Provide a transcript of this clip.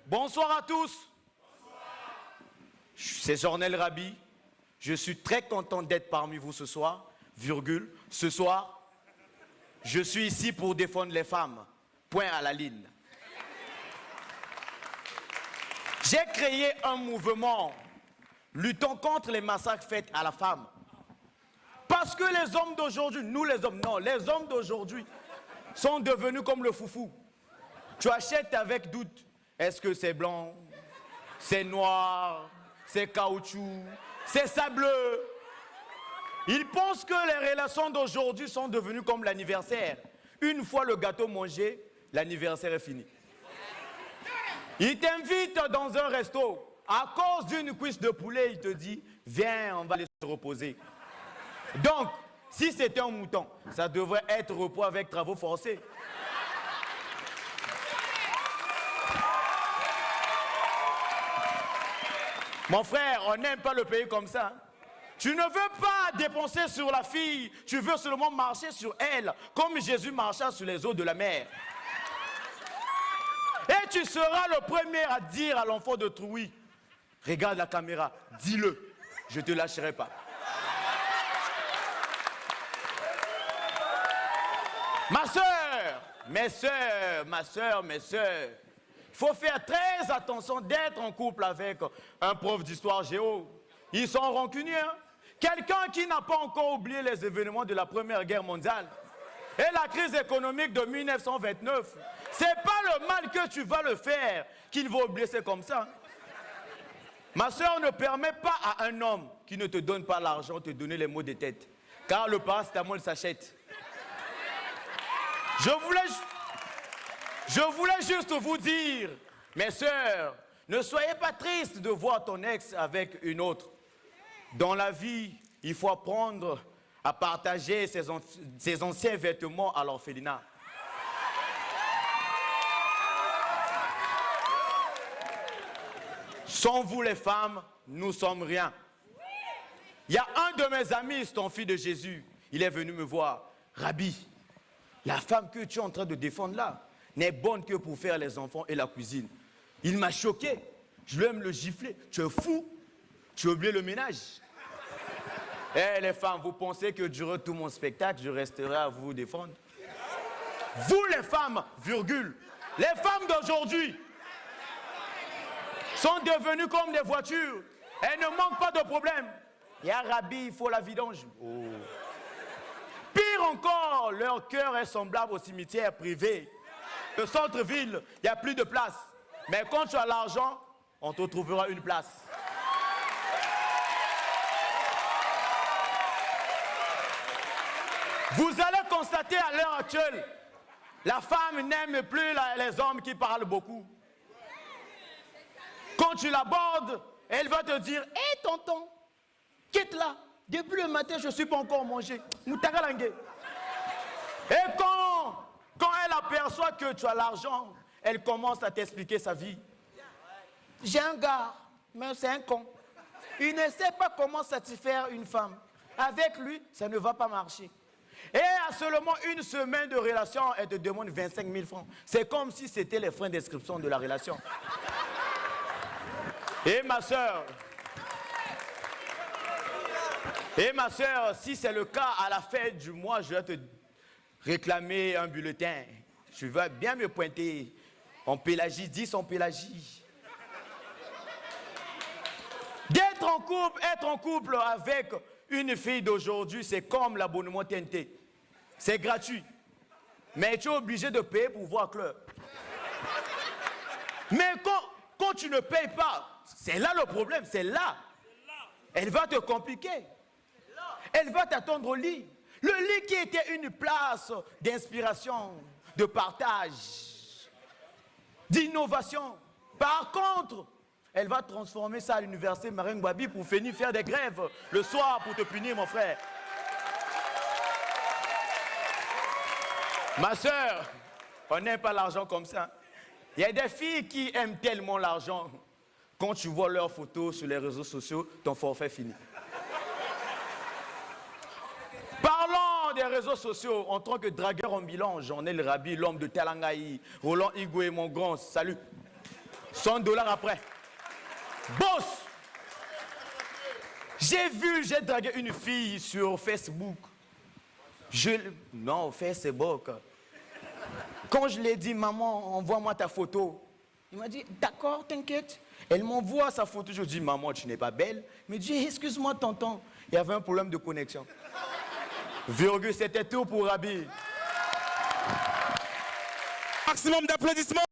Bonsoir à tous. C'est Jornel Rabi. Je suis très content d'être parmi vous ce soir. Virgule. Ce soir, je suis ici pour défendre les femmes. Point à la ligne. J'ai créé un mouvement luttant contre les massacres faits à la femme. Parce que les hommes d'aujourd'hui, nous les hommes, non, les hommes d'aujourd'hui sont devenus comme le foufou. Tu achètes avec doute. Est-ce que c'est blanc? C'est noir? C'est caoutchouc? C'est sableux? Ils pensent que les relations d'aujourd'hui sont devenues comme l'anniversaire. Une fois le gâteau mangé, l'anniversaire est fini. Il t'invite dans un resto. À cause d'une cuisse de poulet, il te dit, viens, on va aller se reposer. Donc, si c'était un mouton, ça devrait être repos avec travaux forcés. Mon frère, on n'aime pas le pays comme ça. Tu ne veux pas dépenser sur la fille, tu veux seulement marcher sur elle, comme Jésus marcha sur les eaux de la mer. Et tu seras le premier à dire à l'enfant de Trouy, regarde la caméra, dis-le, je ne te lâcherai pas. Ma soeur, mes soeurs, ma soeur, mes soeurs, il faut faire très attention d'être en couple avec un prof d'histoire géo. Ils sont rancuniers. Quelqu'un qui n'a pas encore oublié les événements de la Première Guerre mondiale et la crise économique de 1929. C'est pas le mal que tu vas le faire qu'il va oublier, c'est comme ça. Ma soeur, ne permet pas à un homme qui ne te donne pas l'argent de te donner les mots de tête. Car le paracétamol s'achète. Je voulais juste vous dire, mes sœurs, ne soyez pas tristes de voir ton ex avec une autre. Dans la vie, il faut apprendre à partager ses anciens vêtements à l'orphelinat. Sans vous les femmes, nous sommes rien. Il y a un de mes amis, c'est ton fils de Jésus. Il est venu me voir. Rabbi, la femme que tu es en train de défendre là n'est bonne que pour faire les enfants et la cuisine. Il m'a choqué. Je lui aime le gifler. Tu es fou. Tu as oublié le ménage. Eh les femmes, vous pensez que durant tout mon spectacle, je resterai à vous défendre? Vous les femmes, virgule, les femmes d'aujourd'hui sont devenues comme des voitures. Elles ne manquent pas de problème. Il y a Rabbi, il faut la vidange. Oh. Pire encore, leur cœur est semblable au cimetière privé. Le centre-ville, il n'y a plus de place. Mais quand tu as l'argent, on te trouvera une place. Vous allez constater à l'heure actuelle, la femme n'aime plus les hommes qui parlent beaucoup. Quand tu l'abordes, elle va te dire, « Hé tonton, quitte-la. Depuis le matin, je ne suis pas encore mangé. Moutagalangue. » Et quand elle aperçoit que tu as l'argent, elle commence à t'expliquer sa vie. J'ai un gars, mais c'est un con. Il ne sait pas comment satisfaire une femme. Avec lui, ça ne va pas marcher. Et à seulement une semaine de relation, elle te demande 25 000 francs. C'est comme si c'était les frais d'inscription de la relation. Et ma soeur, si c'est le cas, à la fin du mois, je vais te réclamer un bulletin. Je vais bien me pointer en pélagie, 10 en pélagie. Être en couple avec une fille d'aujourd'hui, c'est comme l'abonnement TNT. C'est gratuit. Mais tu es obligé de payer pour voir clair. Mais quand tu ne payes pas, c'est là le problème, c'est là. Elle va te compliquer. Elle va t'attendre au lit. Le lit qui était une place d'inspiration, de partage, d'innovation. Par contre, elle va transformer ça à l'université Marine Babi pour finir faire des grèves le soir pour te punir, mon frère. Ma soeur, on n'aime pas l'argent comme ça. Il y a des filles qui aiment tellement l'argent. Quand tu vois leurs photos sur les réseaux sociaux, ton forfait finit. Parlons des réseaux sociaux, en tant que dragueur ambulant, j'en ai le Rabi, l'homme de Talangaï, Roland Igoué, mon grand, salut. $100 après. Boss! J'ai dragué une fille sur Facebook. Non, Facebook. Quand je lui ai dit, maman, envoie-moi ta photo, il m'a dit, d'accord, t'inquiète. Elle m'envoie sa photo, je lui dis, maman, tu n'es pas belle. Il me dit, excuse-moi, tonton, il y avait un problème de connexion. Virgule, c'était tout pour Rabi. Maximum d'applaudissements.